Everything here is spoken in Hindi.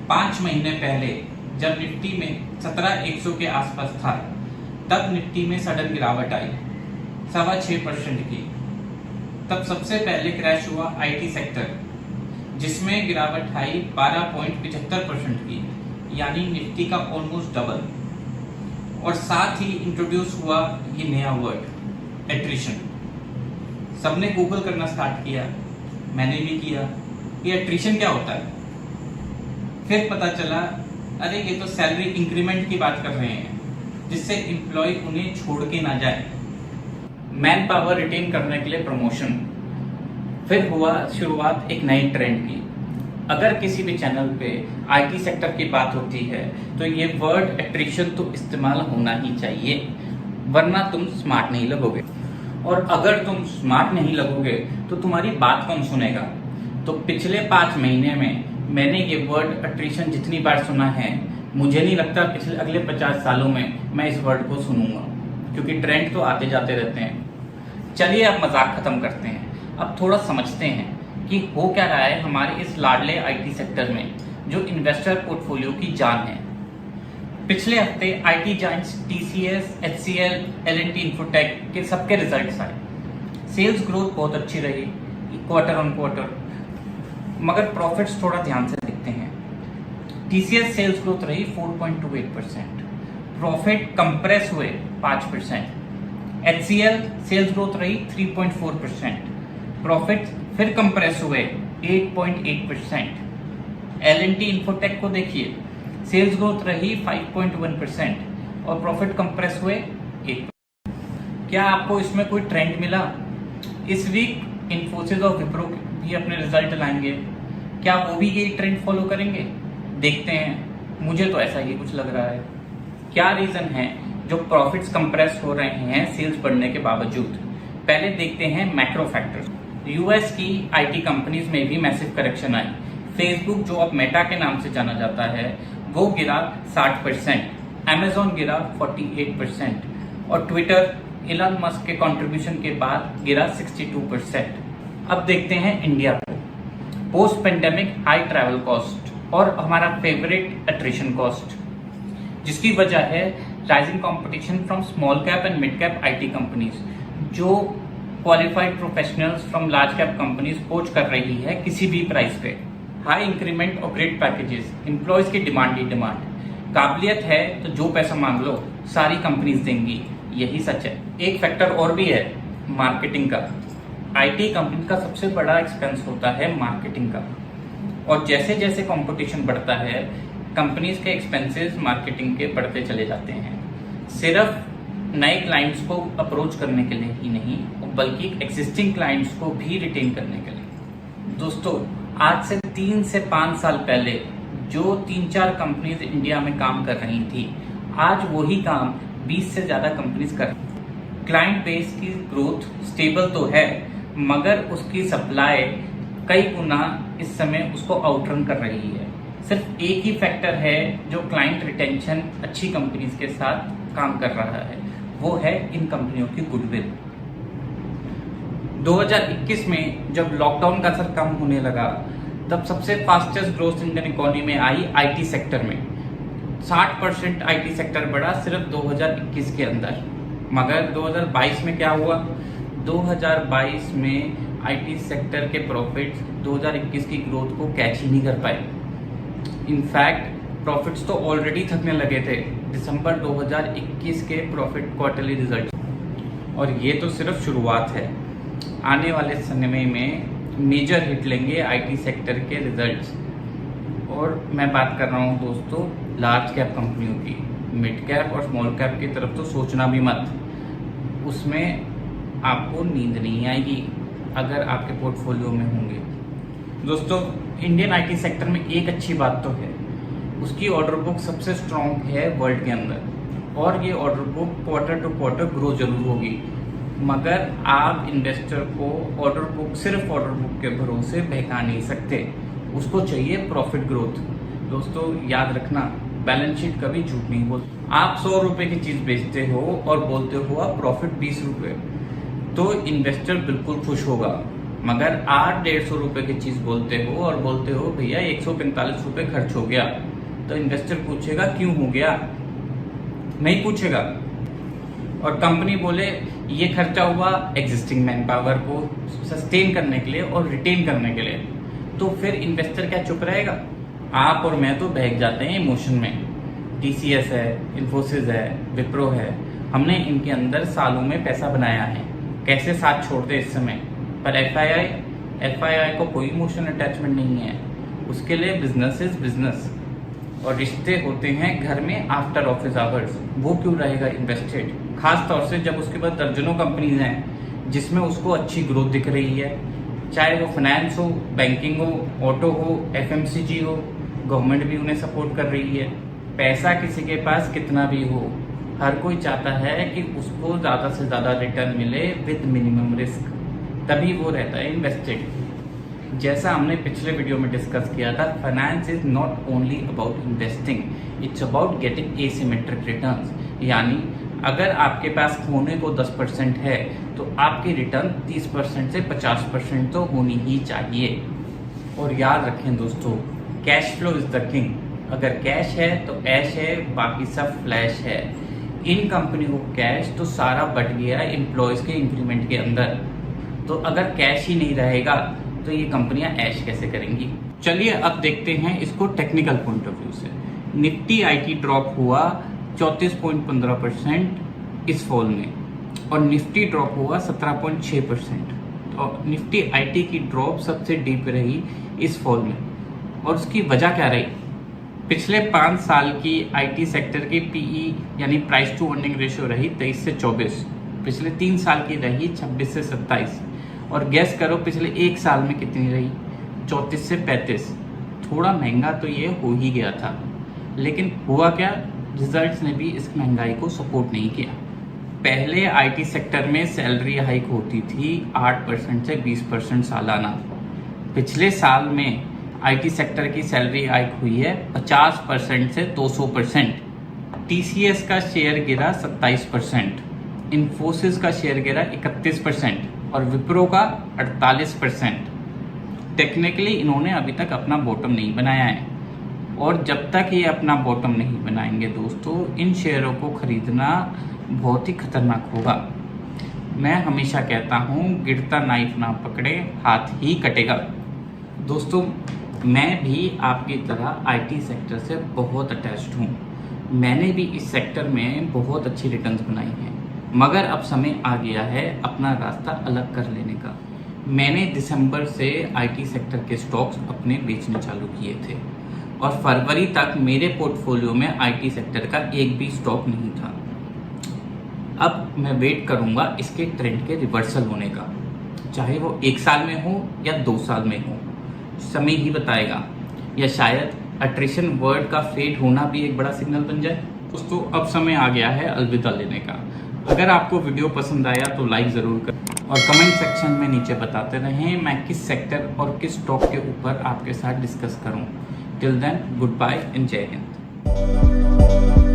5 महीने पहले जब निफ्टी में 17,100 के आसपास था, तब निफ्टी में सडन गिरावट आई 6.25% की। तब सबसे पहले क्रैश हुआ आईटी सेक्टर, जिसमें गिरावट आई 12.75% की, यानी निफ्टी का ऑलमोस्ट डबल। और साथ ही इंट्रोड्यूस हुआ ये नया वर्ड एट्रिशन। सबने गूगल करना स्टार्ट किया, मैंने भी किया, ये एट्रिशन क्या होता है। फिर पता चला अरे ये तो सैलरी इंक्रीमेंट की बात कर रहे हैं, जिससे एम्प्लॉय उन्हें छोड़ के ना जाए, मैन पावर रिटेन करने के लिए प्रमोशन। फिर हुआ शुरुआत एक नई ट्रेंड की। अगर किसी भी चैनल पे आईटी सेक्टर की बात होती है तो ये वर्ड एट्रिशन तो इस्तेमाल होना ही चाहिए, वरना तुम स्मार्ट नहीं लगोगे। और अगर तुम स्मार्ट नहीं लगोगे तो तुम्हारी बात कौन सुनेगा। तो पिछले 5 महीने में मैंने ये वर्ड एट्रिशन जितनी बार सुना है, मुझे नहीं लगता पिछले अगले 50 सालों में मैं इस वर्ड को सुनूंगा, क्योंकि ट्रेंड तो आते जाते रहते हैं। चलिए अब मजाक खत्म करते हैं, अब थोड़ा समझते हैं कि हो क्या रहा है हमारे इस लाडले आईटी सेक्टर में, जो इन्वेस्टर पोर्टफोलियो की जान है। पिछले हफ्ते IT giants TCS, HCL, L&T infotech के सबके रिजल्ट्स आए। सेल्स ग्रोथ बहुत अच्छी रही क्वार्टर ऑन क्वार्टर, मगर प्रॉफिट्स थोड़ा ध्यान से देखते हैं। टीसीएस सेल्स ग्रोथ रही 4.28%, प्रॉफिट कंप्रेस हुए 5%। एचसीएल सेल्स ग्रोथ रही 3.4%, प्रॉफिट फिर कंप्रेस हुए 8.8%। एल&टी इन्फोटेक को देखिए, सेल्स ग्रोथ रही 5.1% और प्रॉफिट कंप्रेस हुए 8%। क्या आपको इसमें कोई ट्रेंड मिला? इस वीक इन्फोसिस और विप्रो भी अपने रिजल्ट लाएंगे, क्या वो भी यही ट्रेंड फॉलो करेंगे? देखते हैं, मुझे तो ऐसा ही कुछ लग रहा है। क्या रीजन है जो प्रॉफिट्स कंप्रेस हो रहे हैं सेल्स बढ़ने के बावजूद? पहले देखते हैं मैक्रो फैक्टर्स। यूएस की आईटी कंपनीज में भी मैसिव करेक्शन आई। फेसबुक, जो अब मेटा के नाम से जाना जाता है, वो गिरा 60%, अमेजॉन गिरा 48% और ट्विटर इलॉन मस्क के कंट्रीब्यूशन के बाद गिरा 62%। अब देखते हैं इंडिया को। Post pandemic high travel cost और हमारा फेवरेट एट्रिशन कॉस्ट, जिसकी वजह है rising competition from small cap and mid cap IT companies, जो qualified professionals from large cap companies poach कर रही है किसी भी प्राइस पे। हाई इंक्रीमेंट और ग्रेट पैकेजेस, एम्प्लॉयज की डिमांड ही डिमांड। काबिलियत है तो जो पैसा मांग लो सारी कंपनीज देंगी, यही सच है। एक फैक्टर और भी है, मार्केटिंग का। आईटी कंपनी का सबसे बड़ा एक्सपेंस होता है मार्केटिंग का, और जैसे जैसे कंपटीशन बढ़ता है कंपनीज के एक्सपेंसेस मार्केटिंग के बढ़ते चले जाते हैं। सिर्फ नए क्लाइंट्स को अप्रोच करने के लिए ही नहीं, बल्कि एग्जिस्टिंग क्लाइंट्स को भी रिटेन करने के लिए। दोस्तों, आज से 3 से 5 साल पहले जो 3-4 कंपनीज इंडिया में काम कर रही थी, आज वही काम 20 से ज्यादा कंपनीज कर रही हैं। क्लाइंट बेस की ग्रोथ स्टेबल तो है, मगर उसकी सप्लाई कई गुना इस समय उसको आउटरन कर रही है। सिर्फ एक ही फैक्टर है जो क्लाइंट रिटेंशन अच्छी कंपनीज के साथ काम कर रहा है, वो है इन कंपनियों की गुडविल। 2021 में जब लॉकडाउन का असर कम होने लगा, तब सबसे फास्टेस्ट ग्रोथ इंडियन इकोनॉमी में आई आईटी सेक्टर में। 60% आईटी सेक्टर बढ़ा सिर्फ 2021 के अंदर। मगर 2022 में क्या हुआ? 2022 में आईटी सेक्टर के प्रॉफिट्स 2021 की ग्रोथ को कैच ही नहीं कर पाए। इनफैक्ट प्रॉफिट्स तो ऑलरेडी थकने लगे थे दिसंबर 2021 के प्रॉफिट क्वार्टरली रिजल्ट, और ये तो सिर्फ शुरुआत है। आने वाले समय में मेजर हिट लेंगे आईटी सेक्टर के रिजल्ट्स। और मैं बात कर रहा हूँ दोस्तों लार्ज कैप कंपनियों की। मिड कैप और स्मॉल कैप की तरफ तो सोचना भी मत, उसमें आपको नींद नहीं आएगी अगर आपके पोर्टफोलियो में होंगे। दोस्तों, इंडियन आईटी सेक्टर में एक अच्छी बात तो है, उसकी ऑर्डर बुक सबसे स्ट्रॉन्ग है वर्ल्ड के अंदर, और ये order book quarter to quarter grow जरूर होगी। मगर आप इन्वेस्टर को ऑर्डर बुक, सिर्फ ऑर्डर बुक के भरोसे बहका नहीं सकते, उसको चाहिए प्रॉफिट ग्रोथ। दोस्तों याद रखना, बैलेंस शीट कभी झूठ नहीं बोलती। आप 100 रुपए की चीज बेचते हो और बोलते हो आप प्रॉफिट 20 रुपए, तो इन्वेस्टर बिल्कुल खुश होगा। मगर आप 150 रुपए की चीज बोलते हो और बोलते हो भैया 145 रुपए खर्च हो गया, तो इन्वेस्टर पूछेगा क्यों हो गया? नहीं पूछेगा। और कंपनी बोले ये खर्चा हुआ एग्जिस्टिंग मैन पावर को सस्टेन करने के लिए और रिटेन करने के लिए, तो फिर इन्वेस्टर क्या चुप रहेगा? आप और मैं तो बहक जाते हैं इमोशन में। TCS है, इन्फोसिस है, विप्रो है, हमने इनके अंदर सालों में पैसा बनाया है, कैसे साथ छोड़ दे इस समय। पर FII को कोई इमोशनल अटैचमेंट नहीं है, उसके लिए बिजनेस इज बिजनेस, और रिश्ते होते हैं घर में आफ्टर ऑफिस आवर्स। वो क्यों रहेगा इन्वेस्टेड, खास तौर से जब उसके पास दर्जनों कंपनीज हैं जिसमें उसको अच्छी ग्रोथ दिख रही है, चाहे वो फाइनेंस हो, बैंकिंग हो, ऑटो हो, FMCG हो, गवर्नमेंट भी उन्हें सपोर्ट कर रही है। पैसा किसी के पास कितना भी हो, हर कोई चाहता है कि उसको ज़्यादा से ज़्यादा रिटर्न मिले विद मिनिमम रिस्क, तभी वो रहता है इन्वेस्टेड। जैसा हमने पिछले वीडियो में डिस्कस किया था, finance is not only about investing, it's about getting asymmetric returns. यानी अगर आपके पास खोने को 10% है तो आपकी रिटर्न 30% से 50% तो होनी ही चाहिए। और याद रखें दोस्तों, cash flow is the king. अगर कैश है तो ऐश है, बाकी सब फ्लैश है। इन कंपनियों को कैश तो सारा बट गया एम्प्लॉयज के इंक्रीमेंट के अंदर, तो अगर कैश ही नहीं रहेगा तो ये कंपनियां ऐश कैसे करेंगी? चलिए अब देखते हैं इसको टेक्निकल पॉइंट ऑफ व्यू से। निफ्टी IT ड्रॉप हुआ 34.15% इस फॉल में, और निफ्टी ड्रॉप हुआ 17.6%। तो निफ्टी IT की ड्रॉप सबसे डीप रही इस फॉल में, और उसकी वजह क्या रही? पिछले 5 साल की IT सेक्टर की PE यानी प्राइस टू अर्निंग रेशियो रही 23 से 24, पिछले 3 साल की रही 26 से 27, और गैस करो पिछले 1 साल में कितनी रही? 34 से 35। थोड़ा महंगा तो ये हो ही गया था, लेकिन हुआ क्या? रिजल्ट्स ने भी इस महंगाई को सपोर्ट नहीं किया। पहले IT सेक्टर में सैलरी हाइक होती थी 8% से 20% सालाना। पिछले साल में IT सेक्टर की सैलरी हाइक हुई है 50% से 200%। TCS का शेयर गिरा 27%, इन्फोसिस का शेयर गिरा 31% और विप्रो का 48%। टेक्निकली इन्होंने अभी तक अपना बॉटम नहीं बनाया है, और जब तक ये अपना बॉटम नहीं बनाएंगे दोस्तों, इन शेयरों को खरीदना बहुत ही खतरनाक होगा। मैं हमेशा कहता हूँ, गिरता नाइफ ना पकड़े हाथ ही कटेगा। दोस्तों, मैं भी आपकी तरह IT सेक्टर से बहुत अटैच्ड हूँ। मैंने भी इस सेक्टर में बहुत अच्छी रिटर्न्स बनाई हैं, मगर अब समय आ गया है अपना रास्ता अलग कर लेने का। मैंने दिसंबर से IT सेक्टर के स्टॉक्स अपने बेचने चालू किए थे, और फरवरी तक मेरे पोर्टफोलियो में IT सेक्टर का एक भी स्टॉक नहीं था। अब मैं वेट करूंगा इसके ट्रेंड के रिवर्सल होने का, चाहे वो 1 साल में हो या 2 साल में हो, समय ही बताएगा। या शायद अट्रिशन वर्ड का फेड होना भी एक बड़ा सिग्नल बन जाए। दोस्तों, अब समय आ गया है अलविदा लेने का। अगर आपको वीडियो पसंद आया तो लाइक ज़रूर करें, और कमेंट सेक्शन में नीचे बताते रहें मैं किस सेक्टर और किस स्टॉक के ऊपर आपके साथ डिस्कस करूं। Till then, good bye and जय हिंद।